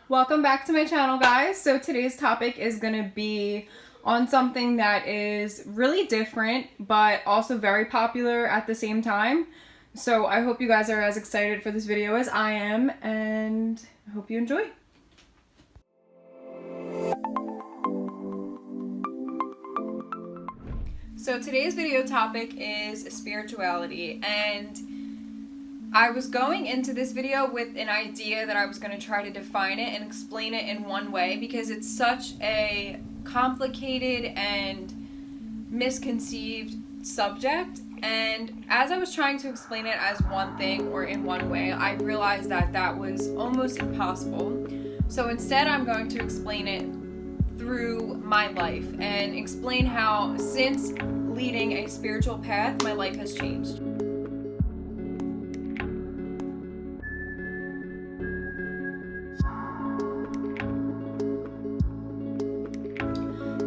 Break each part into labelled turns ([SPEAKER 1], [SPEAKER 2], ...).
[SPEAKER 1] Welcome back to my channel, guys. So today's topic is going to be on something that is really different but also very popular at the same time. So I hope you guys are as excited for this video as I am, and I hope you enjoy. So today's video topic is spirituality, and I was going into this video with an idea that I was going to try to define it and explain it in one way because it's such a complicated and misconceived subject. And as I was trying to explain it as one thing or in one way, I realized that that was almost impossible. So instead, I'm going to explain it through my life and explain how, since leading a spiritual path, my life has changed.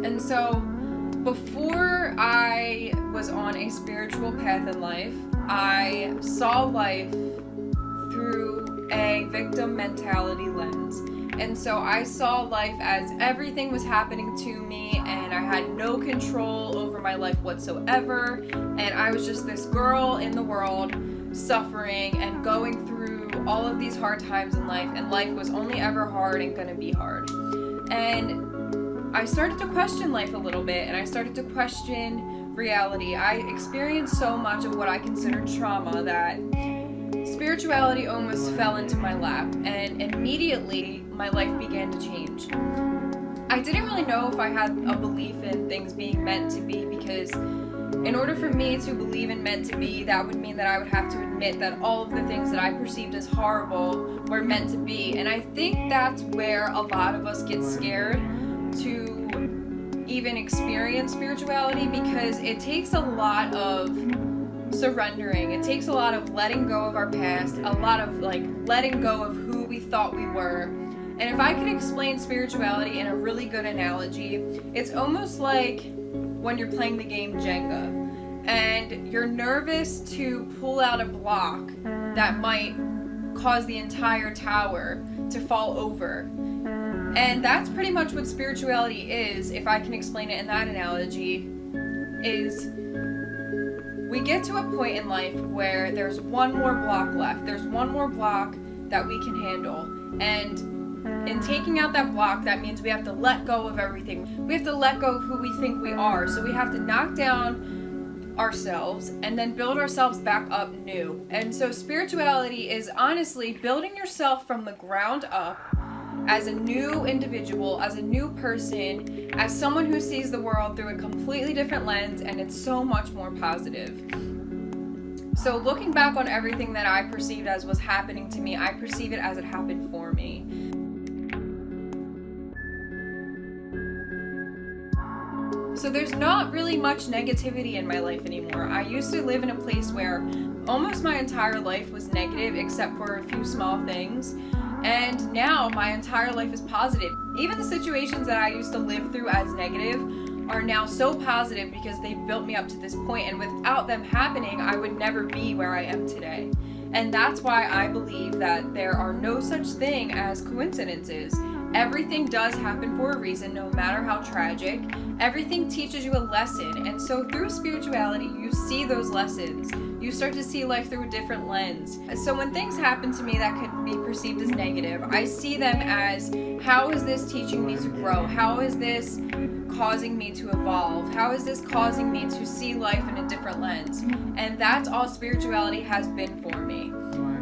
[SPEAKER 1] And so, before I was on a spiritual path in life, I saw life through a victim mentality lens. And so I saw life as everything was happening to me and I had no control over my life whatsoever. And I was just this girl in the world suffering and going through all of these hard times in life, and life was only ever hard and gonna be hard. And I started to question life a little bit, and I started to question reality. I experienced so much of what I considered trauma that spirituality almost fell into my lap, and immediately my life began to change. I didn't really know if I had a belief in things being meant to be, because in order for me to believe in meant to be, that would mean that I would have to admit that all of the things that I perceived as horrible were meant to be. And I think that's where a lot of us get scared to even experience spirituality, because it takes a lot of surrendering. It takes a lot of letting go of our past, a lot of letting go of who we thought we were. And if I could explain spirituality in a really good analogy, it's almost like when you're playing the game Jenga and you're nervous to pull out a block that might cause the entire tower to fall over. And that's pretty much what spirituality is, if I can explain it in that analogy, is we get to a point in life where there's one more block left. There's one more block that we can handle. And in taking out that block, that means we have to let go of everything. We have to let go of who we think we are. So we have to knock down ourselves and then build ourselves back up new. And so spirituality is honestly building yourself from the ground up as a new individual, as a new person, as someone who sees the world through a completely different lens, and it's so much more positive. So looking back on everything that I perceived as was happening to me, I perceive it as it happened for me. So there's not really much negativity in my life anymore. I used to live in a place where almost my entire life was negative except for a few small things. And now my entire life is positive. Even the situations that I used to live through as negative are now so positive because they've built me up to this point, and without them happening, I would never be where I am today. And that's why I believe that there are no such thing as coincidences. Everything does happen for a reason, no matter how tragic. Everything teaches you a lesson, and so through spirituality, you see those lessons. You start to see life through a different lens. So when things happen to me that could be perceived as negative, I see them as, how is this teaching me to grow? How is this causing me to evolve? How is this causing me to see life in a different lens? And that's all spirituality has been for me.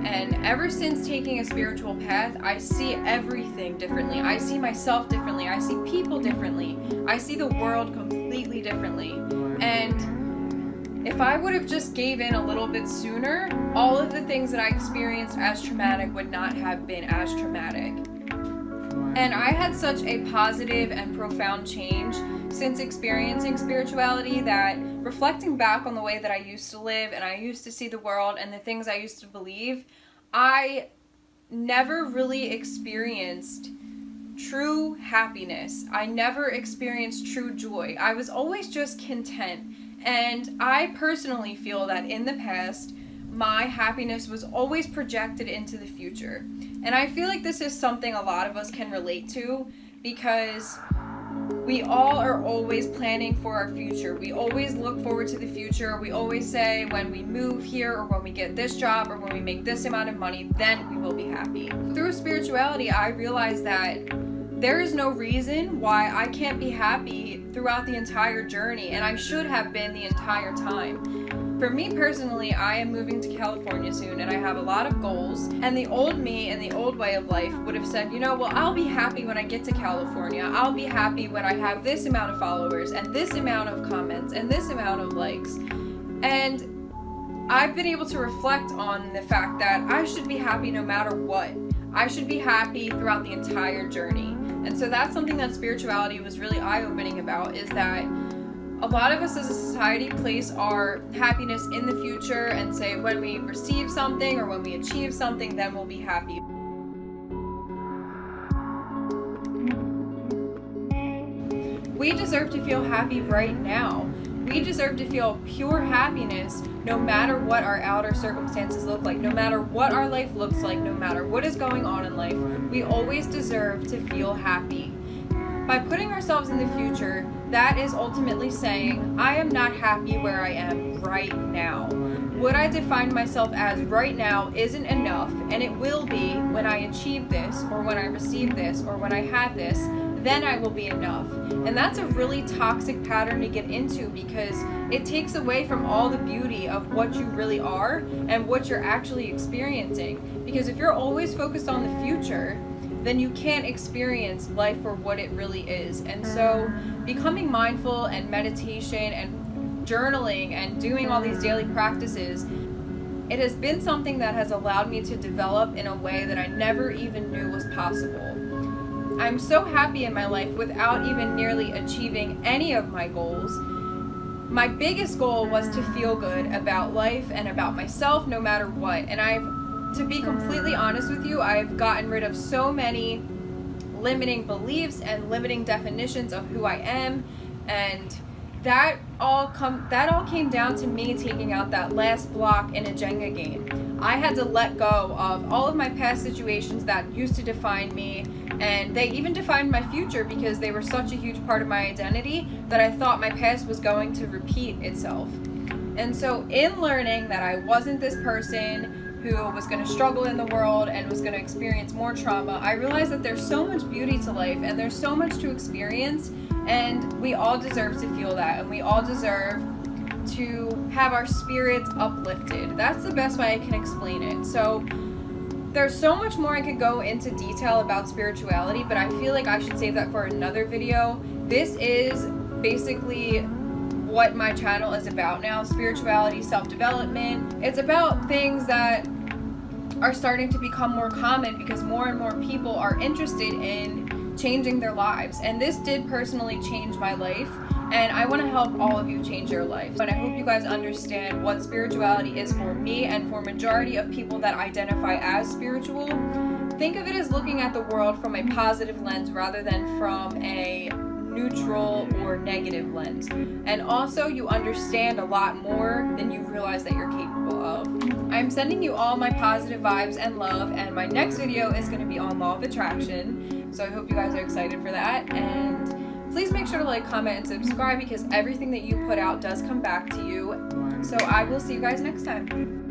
[SPEAKER 1] And ever since taking a spiritual path, I see everything differently. I see myself differently. I see people differently. I see the world completely differently. And if I would have just gave in a little bit sooner, all of the things that I experienced as traumatic would not have been as traumatic. And I had such a positive and profound change since experiencing spirituality that, reflecting back on the way that I used to live and I used to see the world and the things I used to believe, I never really experienced true happiness. I never experienced true joy. I was always just content. And I personally feel that in the past, my happiness was always projected into the future. And I feel like this is something a lot of us can relate to, because we all are always planning for our future. We always look forward to the future. We always say when we move here, or when we get this job, or when we make this amount of money, then we will be happy. Through spirituality, I realized that there is no reason why I can't be happy throughout the entire journey, and I should have been the entire time. For me personally, I am moving to California soon, and I have a lot of goals, and the old me and the old way of life would have said, well, I'll be happy when I get to California. I'll be happy when I have this amount of followers, and this amount of comments, and this amount of likes. And I've been able to reflect on the fact that I should be happy no matter what. I should be happy throughout the entire journey. And so that's something that spirituality was really eye-opening about, is that a lot of us as a society place our happiness in the future and say when we receive something or when we achieve something, then we'll be happy. We deserve to feel happy right now. We deserve to feel pure happiness no matter what our outer circumstances look like, no matter what our life looks like, no matter what is going on in life. We always deserve to feel happy. By putting ourselves in the future, that is ultimately saying, I am not happy where I am right now. What I define myself as right now isn't enough, and it will be when I achieve this, or when I receive this, or when I have this, then I will be enough. And that's a really toxic pattern to get into, because it takes away from all the beauty of what you really are and what you're actually experiencing. Because if you're always focused on the future, then you can't experience life for what it really is. And so becoming mindful and meditation and journaling and doing all these daily practices, it has been something that has allowed me to develop in a way that I never even knew was possible. I'm so happy in my life without even nearly achieving any of my goals. My biggest goal was to feel good about life and about myself no matter what. And to be completely honest with you, I've gotten rid of so many limiting beliefs and limiting definitions of who I am, and that all came down to me taking out that last block in a Jenga game. I had to let go of all of my past situations that used to define me, and they even defined my future because they were such a huge part of my identity that I thought my past was going to repeat itself. And so in learning that I wasn't this person who was going to struggle in the world and was going to experience more trauma, I realized that there's so much beauty to life and there's so much to experience, and we all deserve to feel that, and we all deserve to have our spirits uplifted. That's the best way I can explain it. So there's so much more I could go into detail about spirituality, but I feel like I should save that for another video. This is basically what my channel is about now: spirituality, self-development. It's about things that are starting to become more common because more and more people are interested in changing their lives. And this did personally change my life, and I want to help all of you change your life. And I hope you guys understand what spirituality is for me and for majority of people that identify as spiritual. Think of it as looking at the world from a positive lens rather than from a neutral or negative lens. And also, you understand a lot more than you realize that you're capable of. I'm sending you all my positive vibes and love, and my next video is going to be on law of attraction. So I hope you guys are excited for that. And please make sure to like, comment, and subscribe, because everything that you put out does come back to you. So I will see you guys next time.